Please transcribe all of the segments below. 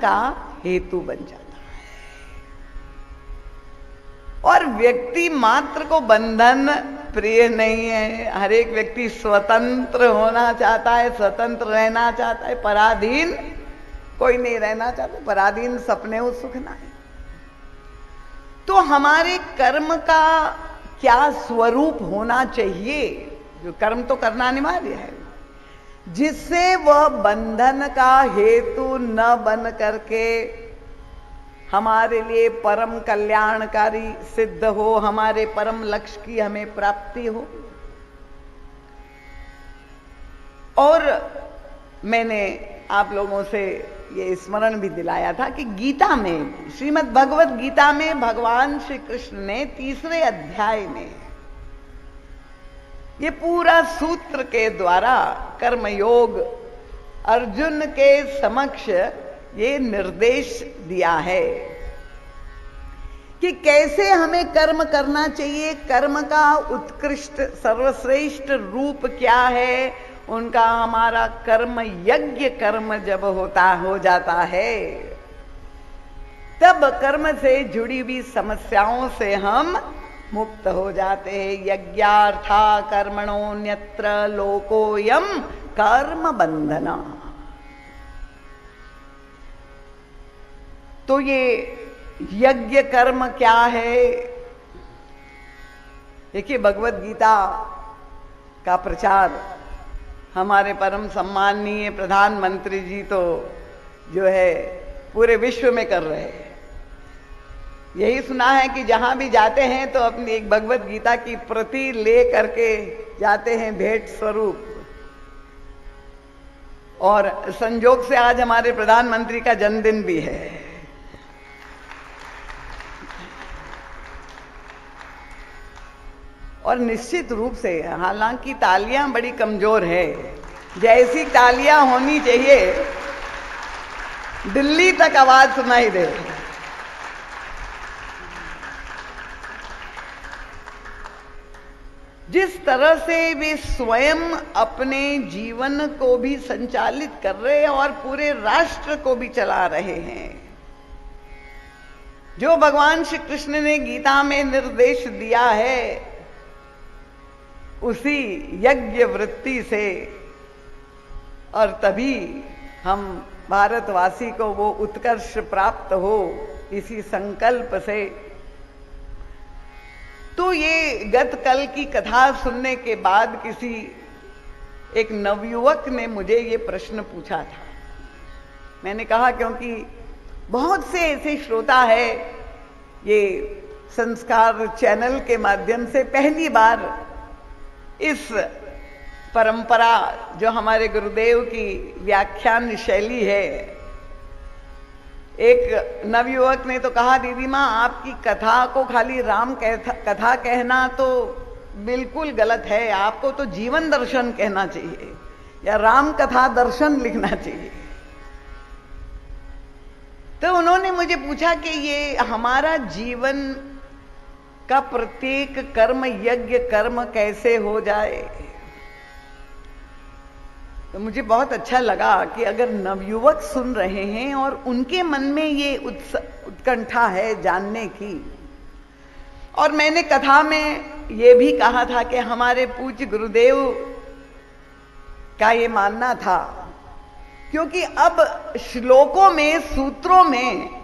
का हेतु बन जाता है। और व्यक्ति मात्र को बंधन प्रिय नहीं है। हर एक व्यक्ति स्वतंत्र होना चाहता है, स्वतंत्र रहना चाहता है। पराधीन कोई नहीं रहना चाहता। पराधीन सपने हो सुख नहीं। तो हमारे कर्म का क्या स्वरूप होना चाहिए? जो कर्म तो करना अनिवार्य है, जिससे वह बंधन का हेतु न बन करके हमारे लिए परम कल्याणकारी सिद्ध हो, हमारे परम लक्ष्य की हमें प्राप्ति हो। और मैंने आप लोगों से ये स्मरण भी दिलाया था कि गीता में, श्रीमद् भगवत गीता में भगवान श्री कृष्ण ने 3 अध्याय में ये पूरा सूत्र के द्वारा कर्मयोग अर्जुन के समक्ष ये निर्देश दिया है कि कैसे हमें कर्म करना चाहिए, कर्म का उत्कृष्ट सर्वश्रेष्ठ रूप क्या है। उनका हमारा कर्म यज्ञ कर्म जब हो जाता है, तब कर्म से जुड़ी हुई समस्याओं से हम मुक्त हो जाते हैं। यज्ञार्था कर्मणोऽन्यत्र लोकोऽयं कर्म बंधना। तो ये यज्ञ कर्म क्या है? देखिए, भगवत गीता का प्रचार हमारे परम सम्माननीय प्रधानमंत्री जी तो जो है पूरे विश्व में कर रहे हैं। यही सुना है कि जहां भी जाते हैं तो अपनी एक भगवत गीता की प्रति ले करके जाते हैं भेंट स्वरूप। और संयोग से आज हमारे प्रधानमंत्री का जन्मदिन भी है। और निश्चित रूप से, हालांकि तालियां बड़ी कमजोर है, जैसी तालियां होनी चाहिए दिल्ली तक आवाज सुनाई दे। जिस तरह से वे स्वयं अपने जीवन को भी संचालित कर रहे हैं और पूरे राष्ट्र को भी चला रहे हैं। जो भगवान श्री कृष्ण ने गीता में निर्देश दिया है, उसी यज्ञ वृत्ति से, और तभी हम भारतवासी को वो उत्कर्ष प्राप्त हो, इसी संकल्प से। तो ये गत कल की कथा सुनने के बाद किसी एक नवयुवक ने मुझे ये प्रश्न पूछा था। मैंने कहा, क्योंकि बहुत से ऐसे श्रोता है, ये संस्कार चैनल के माध्यम से पहली बार इस परंपरा जो हमारे गुरुदेव की व्याख्यान शैली है। एक नवयुवक ने तो कहा, दीदी माँ आपकी कथा को खाली राम कथा कहना तो बिल्कुल गलत है, आपको तो जीवन दर्शन कहना चाहिए या राम कथा दर्शन लिखना चाहिए। तो उन्होंने मुझे पूछा कि ये हमारा जीवन का प्रत्येक कर्म यज्ञ कर्म कैसे हो जाए। तो मुझे बहुत अच्छा लगा कि अगर नवयुवक सुन रहे हैं और उनके मन में ये उत्कंठा है जानने की। और मैंने कथा में ये भी कहा था कि हमारे पूज्य गुरुदेव का ये मानना था, क्योंकि अब श्लोकों में, सूत्रों में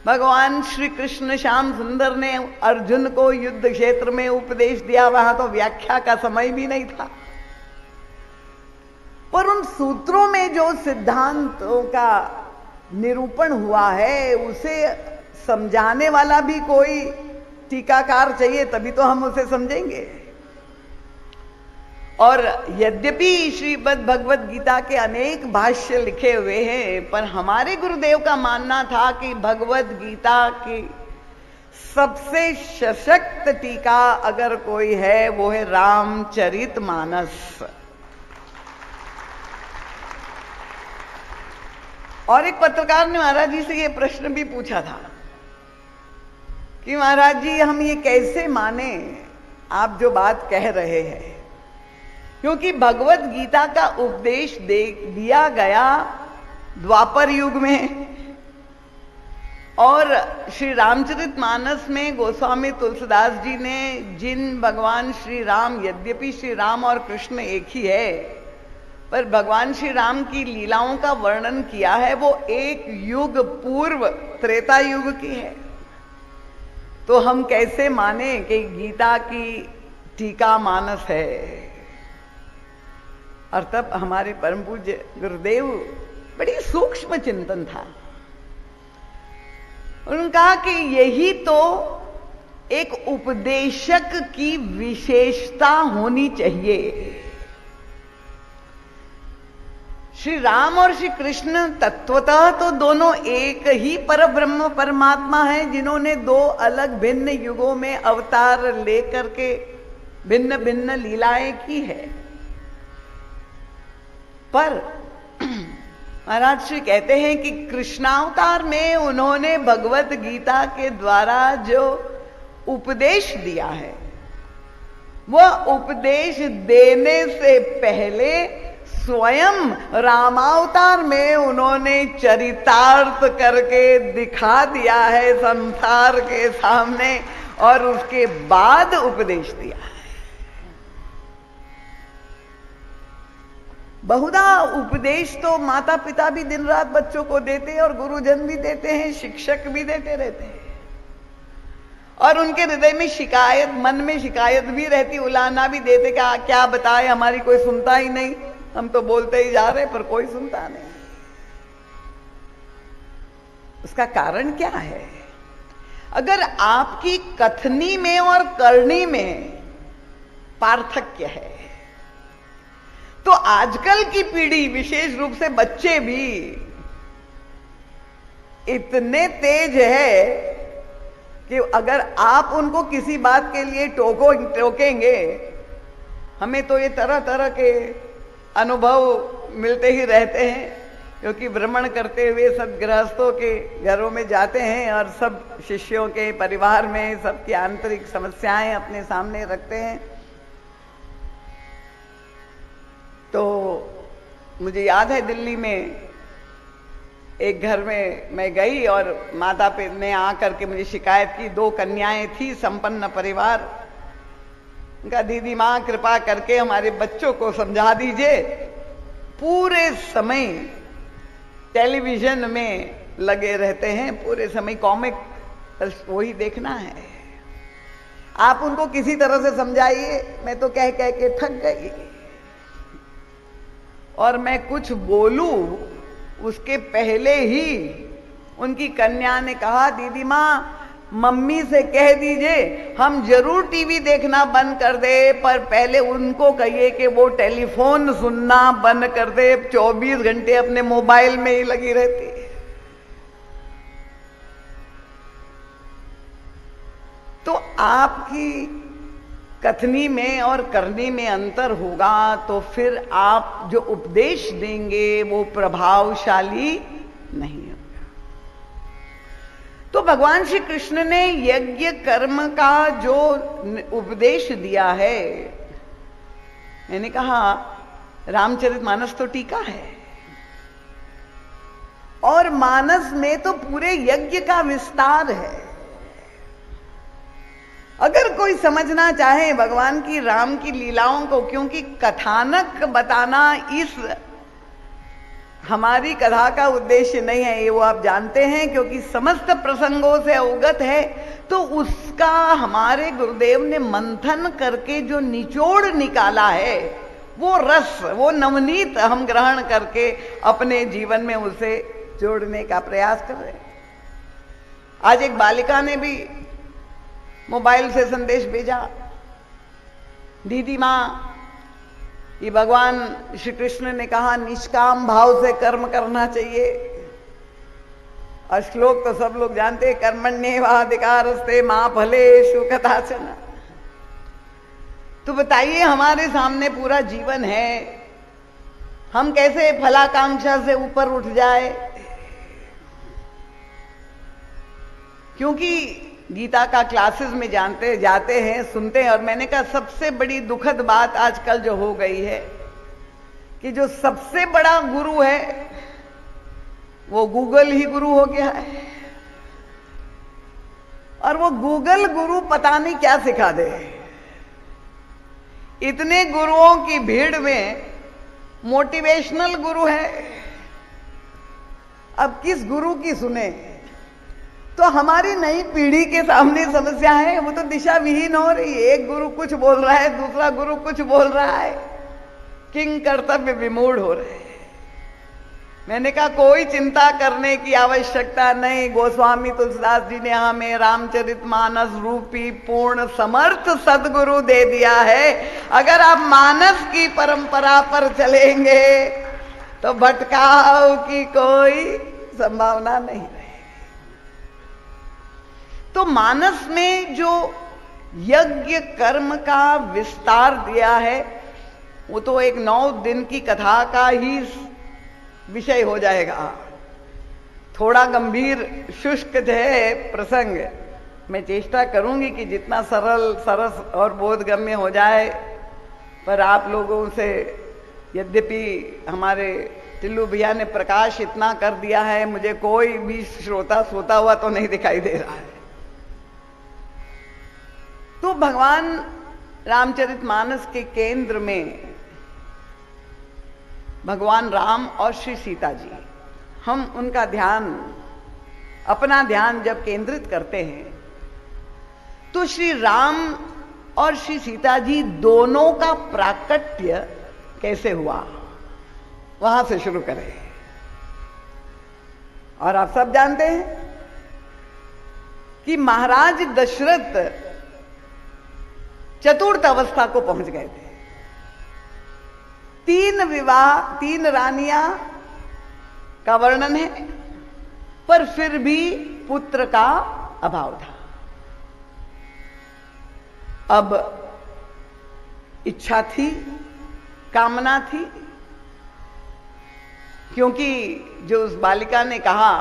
भगवान श्री कृष्ण श्याम सुंदर ने अर्जुन को युद्ध क्षेत्र में उपदेश दिया, वहां तो व्याख्या का समय भी नहीं था। पर उन सूत्रों में जो सिद्धांतों का निरूपण हुआ है, उसे समझाने वाला भी कोई टीकाकार चाहिए, तभी तो हम उसे समझेंगे। और यद्यपि श्रीमद् भगवत गीता के अनेक भाष्य लिखे हुए हैं, पर हमारे गुरुदेव का मानना था कि भगवत गीता की सबसे सशक्त टीका अगर कोई है वो है रामचरितमानस। और एक पत्रकार ने महाराज जी से ये प्रश्न भी पूछा था कि महाराज जी हम ये कैसे माने आप जो बात कह रहे हैं, क्योंकि भगवत गीता का उपदेश दिया गया द्वापर युग में, और श्री रामचरितमानस में गोस्वामी तुलसीदास जी ने जिन भगवान श्री राम, यद्यपि श्री राम और कृष्ण एक ही है, पर भगवान श्री राम की लीलाओं का वर्णन किया है वो एक युग पूर्व त्रेता युग की है। तो हम कैसे माने कि गीता की टीका मानस है। और तब हमारे परम पूज्य गुरुदेव, बड़ी सूक्ष्म चिंतन था। उन्होंने कहा कि यही तो एक उपदेशक की विशेषता होनी चाहिए। श्री राम और श्री कृष्ण तत्वतः तो दोनों एक ही परब्रह्म परमात्मा हैं, जिन्होंने दो अलग भिन्न युगों में अवतार लेकर के भिन्न भिन्न लीलाएं की है। पर महाराज श्री कहते हैं कि कृष्णावतार में उन्होंने भगवत गीता के द्वारा जो उपदेश दिया है, वह उपदेश देने से पहले स्वयं रामावतार में उन्होंने चरितार्थ करके दिखा दिया है संसार के सामने, और उसके बाद उपदेश दिया है। बहुधा उपदेश तो माता पिता भी दिन रात बच्चों को देते हैं, और गुरुजन भी देते हैं, शिक्षक भी देते रहते हैं, और उनके हृदय में शिकायत, मन में शिकायत भी रहती, उलाहना भी देते कि क्या बताए, हमारी कोई सुनता ही नहीं, हम तो बोलते ही जा रहे पर कोई सुनता नहीं। उसका कारण क्या है? अगर आपकी कथनी में और करनी में पार्थक्य है, तो आजकल की पीढ़ी, विशेष रूप से बच्चे भी इतने तेज है कि अगर आप उनको किसी बात के लिए टोकेंगे, हमें तो ये तरह तरह के अनुभव मिलते ही रहते हैं, क्योंकि भ्रमण करते हुए सब गृहस्थों के घरों में जाते हैं और सब शिष्यों के परिवार में सबकी आंतरिक समस्याएं अपने सामने रखते हैं। तो मुझे याद है दिल्ली में एक घर में मैं गई और माता पिता ने आकर के मुझे शिकायत की। दो कन्याएं थी, संपन्न परिवार। उनका दीदी माँ कृपा करके हमारे बच्चों को समझा दीजिए, पूरे समय टेलीविजन में लगे रहते हैं, पूरे समय कॉमिक वही देखना है, आप उनको किसी तरह से समझाइए। मैं तो कह कह के थक गई, और मैं कुछ बोलूं उसके पहले ही उनकी कन्या ने कहा, दीदी माँ मम्मी से कह दीजिए हम जरूर टीवी देखना बंद कर दे, पर पहले उनको कहिए कि वो टेलीफोन सुनना बंद कर दे, 24 घंटे अपने मोबाइल में ही लगी रहती है। तो आपकी कथनी में और करनी में अंतर होगा, तो फिर आप जो उपदेश देंगे वो प्रभावशाली नहीं होगा। तो भगवान श्री कृष्ण ने यज्ञ कर्म का जो उपदेश दिया है, मैंने कहा रामचरितमानस तो टीका है, और मानस में तो पूरे यज्ञ का विस्तार है। अगर कोई समझना चाहे भगवान की राम की लीलाओं को, क्योंकि कथानक बताना इस हमारी कथा का उद्देश्य नहीं है, ये वो आप जानते हैं, क्योंकि समस्त प्रसंगों से अवगत है, तो उसका हमारे गुरुदेव ने मंथन करके जो निचोड़ निकाला है, वो रस, वो नवनीत हम ग्रहण करके अपने जीवन में उसे जोड़ने का प्रयास कर रहे हैं। आज एक बालिका ने भी मोबाइल से संदेश भेजा, दीदी माँ ये भगवान श्री कृष्ण ने कहा निष्काम भाव से कर्म करना चाहिए, और श्लोक तो सब लोग जानते हैं, कर्मण्येवाधिकारस्ते मां फलेषु कदाचन। तो बताइए हमारे सामने पूरा जीवन है, हम कैसे फलाकांक्षा से ऊपर उठ जाए? क्योंकि गीता का क्लासेस में जाते हैं, सुनते हैं, और मैंने कहा सबसे बड़ी दुखद बात आजकल जो हो गई है कि जो सबसे बड़ा गुरु है वो गूगल ही गुरु हो गया है। और वो गूगल गुरु पता नहीं क्या सिखा दे। इतने गुरुओं की भीड़ में मोटिवेशनल गुरु है, अब किस गुरु की सुने? तो हमारी नई पीढ़ी के सामने समस्या है, वो तो दिशा विहीन हो रही है। एक गुरु कुछ बोल रहा है, दूसरा गुरु कुछ बोल रहा है, किंग कर्तव्य विमूढ़ हो रहे हैं। मैंने कहा कोई चिंता करने की आवश्यकता नहीं। गोस्वामी तुलसीदास जी ने हमें रामचरितमानस रूपी पूर्ण समर्थ सदगुरु दे दिया है। अगर आप मानस की परंपरा पर चलेंगे तो भटकाव की कोई संभावना नहीं रहेगी। तो मानस में जो यज्ञ कर्म का विस्तार दिया है वो तो एक 9 दिन की कथा का ही विषय हो जाएगा। थोड़ा गंभीर शुष्क है प्रसंग। मैं चेष्टा करूंगी कि जितना सरल सरस और बोधगम्य हो जाए, पर आप लोगों से यद्यपि हमारे टिल्लू भैया ने प्रकाश इतना कर दिया है, मुझे कोई भी श्रोता सोता हुआ तो नहीं दिखाई दे रहा है। तो भगवान रामचरितमानस के केंद्र में भगवान राम और श्री सीता जी, हम उनका ध्यान, अपना ध्यान जब केंद्रित करते हैं तो श्री राम और श्री सीता जी दोनों का प्राकट्य कैसे हुआ, वहां से शुरू करें। और आप सब जानते हैं कि महाराज दशरथ चतुर्थ अवस्था को पहुंच गए थे। 3 विवाह, 3 रानियां का वर्णन है, पर फिर भी पुत्र का अभाव था। अब इच्छा थी, कामना थी, क्योंकि जो उस बालिका ने कहा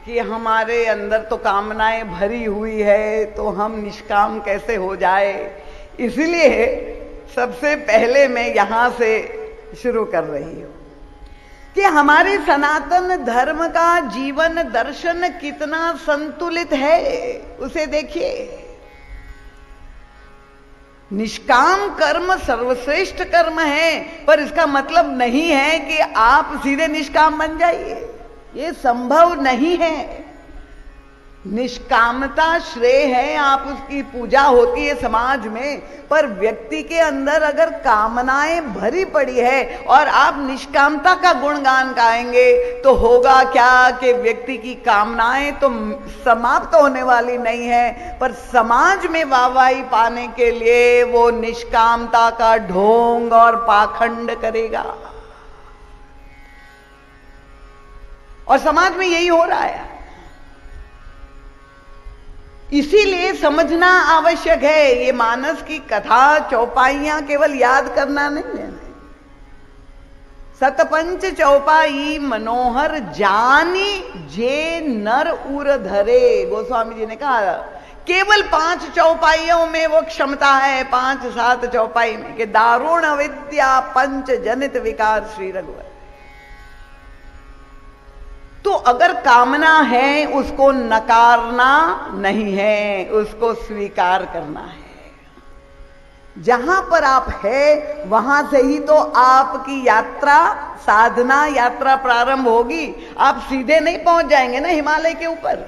कि हमारे अंदर तो कामनाएं भरी हुई है तो हम निष्काम कैसे हो जाए, इसलिए सबसे पहले मैं यहां से शुरू कर रही हूं कि हमारे सनातन धर्म का जीवन दर्शन कितना संतुलित है, उसे देखिए। निष्काम कर्म सर्वश्रेष्ठ कर्म है, पर इसका मतलब नहीं है कि आप सीधे निष्काम बन जाइए, ये संभव नहीं है। निष्कामता श्रेय है, आप उसकी पूजा होती है समाज में, पर व्यक्ति के अंदर अगर कामनाएं भरी पड़ी है और आप निष्कामता का गुणगान गाएंगे तो होगा क्या कि व्यक्ति की कामनाएं तो समाप्त होने वाली नहीं है, पर समाज में वाहवाही पाने के लिए वो निष्कामता का ढोंग और पाखंड करेगा। और समाज में यही हो रहा है। इसीलिए समझना आवश्यक है। ये मानस की कथा चौपाइयां केवल याद करना नहीं है। सतपंच चौपाई मनोहर जानी जे नर उर धरे, गोस्वामी जी ने कहा। केवल 5 चौपाइयों में वो क्षमता है, 5-7 चौपाई में, कि दारुण अविद्या पंच जनित विकार श्री रघुवर। तो अगर कामना है उसको नकारना नहीं है, उसको स्वीकार करना है। जहां पर आप है वहां से ही तो आपकी यात्रा, साधना यात्रा प्रारंभ होगी। आप सीधे नहीं पहुंच जाएंगे ना हिमालय के ऊपर।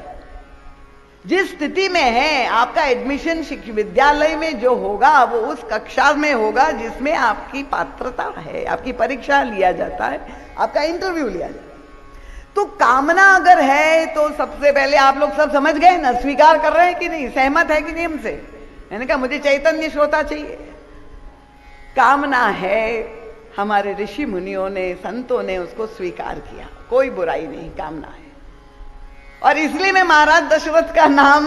जिस स्थिति में है, आपका एडमिशन विद्यालय में जो होगा वो उस कक्षा में होगा जिसमें आपकी पात्रता है, आपकी परीक्षा लिया जाता है, आपका इंटरव्यू लिया जाता है। तो कामना अगर है तो सबसे पहले आप लोग सब समझ गए ना, स्वीकार कर रहे हैं कि नहीं, सहमत है कि नहीं हमसे? मैंने कहा मुझे चैतन्य श्रोता चाहिए। कामना है, हमारे ऋषि मुनियों ने, संतों ने उसको स्वीकार किया, कोई बुराई नहीं, कामना है। और इसलिए मैं महाराज दशरथ का नाम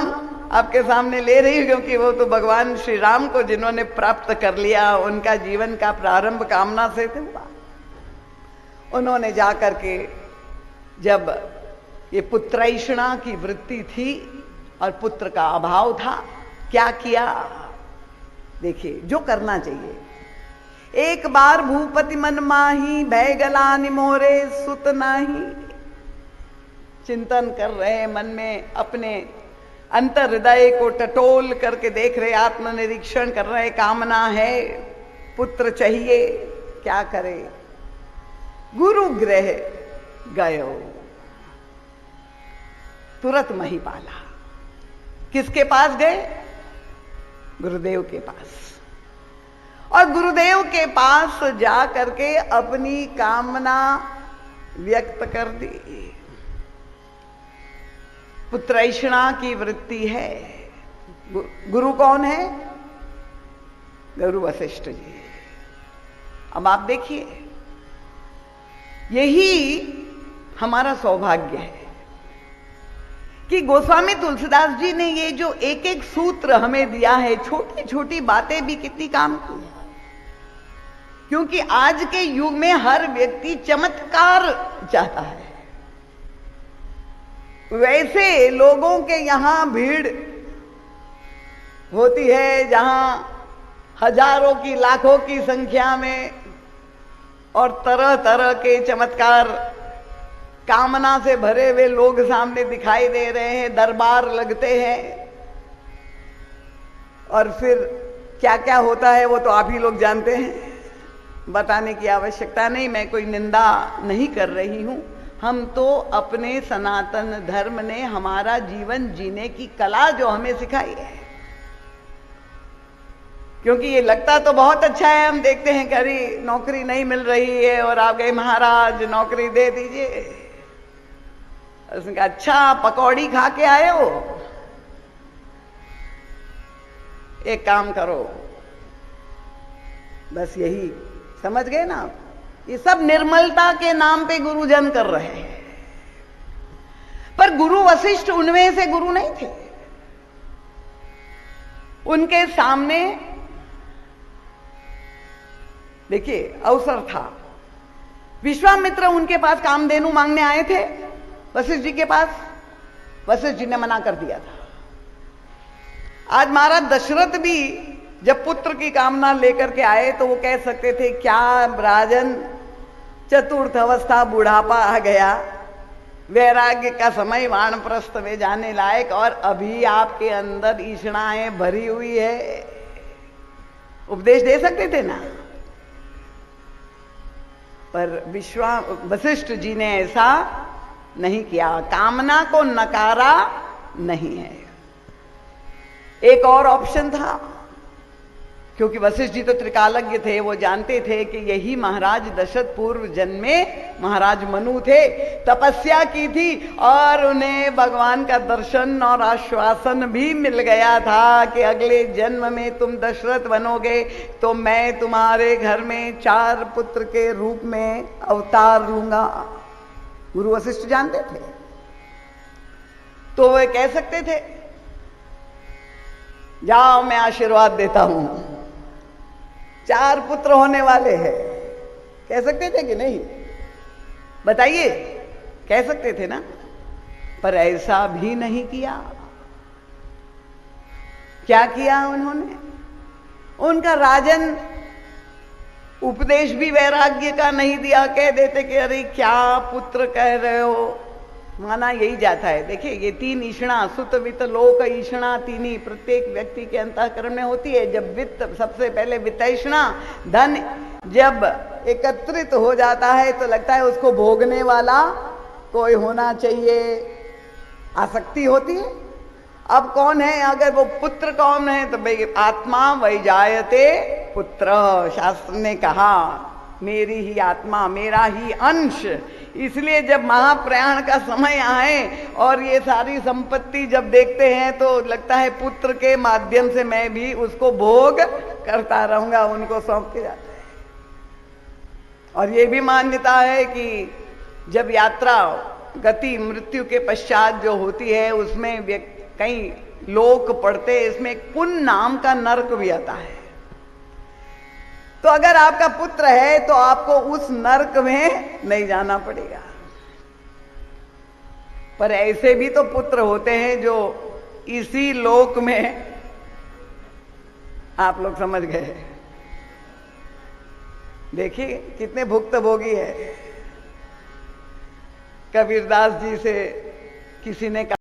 आपके सामने ले रही हूं, क्योंकि वो तो भगवान श्री राम को जिन्होंने प्राप्त कर लिया, उनका जीवन का प्रारंभ कामना से हुआ। उन्होंने जाकर के, जब ये पुत्रैषणा की वृत्ति थी और पुत्र का अभाव था, क्या किया? देखिए जो करना चाहिए। एक बार भूपति मन माही, भय गलानि मोरे सुत नाही। चिंतन कर रहे हैं मन में, अपने अंतर हृदय को टटोल करके देख रहे, आत्मनिरीक्षण कर रहे, कामना है, पुत्र चाहिए, क्या करे? गुरु गृह गयो, तुरंत महिपाला। किसके पास गए? गुरुदेव के पास। और गुरुदेव के पास जा करके अपनी कामना व्यक्त कर दी। पुत्रैषणा की वृत्ति है। गुरु कौन है? गुरु वशिष्ठ जी। अब आप देखिए, यही हमारा सौभाग्य है कि गोस्वामी तुलसीदास जी ने ये जो एक एक सूत्र हमें दिया है, छोटी छोटी बातें भी कितनी काम की है। क्योंकि आज के युग में हर व्यक्ति चमत्कार चाहता है। वैसे लोगों के यहां भीड़ होती है जहां हजारों की, लाखों की संख्या में, और तरह तरह के चमत्कार, कामना से भरे हुए लोग सामने दिखाई दे रहे हैं, दरबार लगते हैं। और फिर क्या क्या होता है वो तो आप ही लोग जानते हैं, बताने की आवश्यकता नहीं। मैं कोई निंदा नहीं कर रही हूं। हम तो अपने सनातन धर्म ने हमारा जीवन जीने की कला जो हमें सिखाई है, क्योंकि ये लगता तो बहुत अच्छा है, हम देखते हैं कहीं नौकरी नहीं मिल रही है और आप गए, महाराज नौकरी दे दीजिए। उसने कहा, अच्छा पकौड़ी खा के आए हो, एक काम करो, बस यही समझ गए ना आप? ये सब निर्मलता के नाम पे गुरुजन कर रहे हैं। पर गुरु वशिष्ठ उनमें से गुरु नहीं थे। उनके सामने देखिए अवसर था। विश्वामित्र उनके पास कामधेनु मांगने आए थे वशिष्ठ जी के पास। वशिष्ठ जी ने मना कर दिया था। आज महाराज दशरथ भी जब पुत्र की कामना लेकर के आए तो वो कह सकते थे, क्या राजन, चतुर्थ अवस्था, बुढ़ापा आ गया, वैराग्य का समय, वानप्रस्थ में जाने लायक, और अभी आपके अंदर ईषणाएं भरी हुई है। उपदेश दे सकते थे ना। पर वशिष्ठ जी ने ऐसा नहीं किया, कामना को नकारा नहीं है। एक और ऑप्शन था, क्योंकि वशिष्ठ जी तो त्रिकालज्ञ थे, वो जानते थे कि यही महाराज दशरथ पूर्व जन्म में महाराज मनु थे, तपस्या की थी और उन्हें भगवान का दर्शन और आश्वासन भी मिल गया था कि अगले जन्म में तुम दशरथ बनोगे तो मैं तुम्हारे घर में 4 पुत्र के रूप में अवतार लूंगा। गुरु वशिष्ठ जानते थे, तो वे कह सकते थे, जाओ मैं आशीर्वाद देता हूं, 4 पुत्र होने वाले हैं। कह सकते थे कि नहीं? बताइए, कह सकते थे ना। पर ऐसा भी नहीं किया। क्या किया उन्होंने? उनका राजन उपदेश भी वैराग्य का नहीं दिया। कह देते कि अरे क्या पुत्र कह रहे हो, माना यही जाता है। देखिए ये 3 ईषणा, सुत वित्त लोक ईषणा, 3 ही प्रत्येक व्यक्ति के अंतःकरण में होती है। जब वित्त, सबसे पहले वित्तैषणा, धन जब एकत्रित हो जाता है तो लगता है उसको भोगने वाला कोई होना चाहिए, आसक्ति होती है। अब कौन है? अगर वो पुत्र कौन है तो भाई आत्मा वैजायते पुत्र, शास्त्र ने कहा मेरी ही आत्मा, मेरा ही अंश। इसलिए जब महाप्रयाण का समय आए और ये सारी संपत्ति जब देखते हैं तो लगता है पुत्र के माध्यम से मैं भी उसको भोग करता रहूंगा, उनको सौंप के जाते हैं। और ये भी मान्यता है कि जब यात्रा गति मृत्यु के पश्चात जो होती है उसमें कई लोक पड़ते, इसमें पुण्य नाम का नरक भी आता है। तो अगर आपका पुत्र है तो आपको उस नरक में नहीं जाना पड़ेगा। पर ऐसे भी तो पुत्र होते हैं जो इसी लोक में, आप लोग समझ गए, देखिए कितने भुक्तभोगी है। कबीरदास जी से किसी ने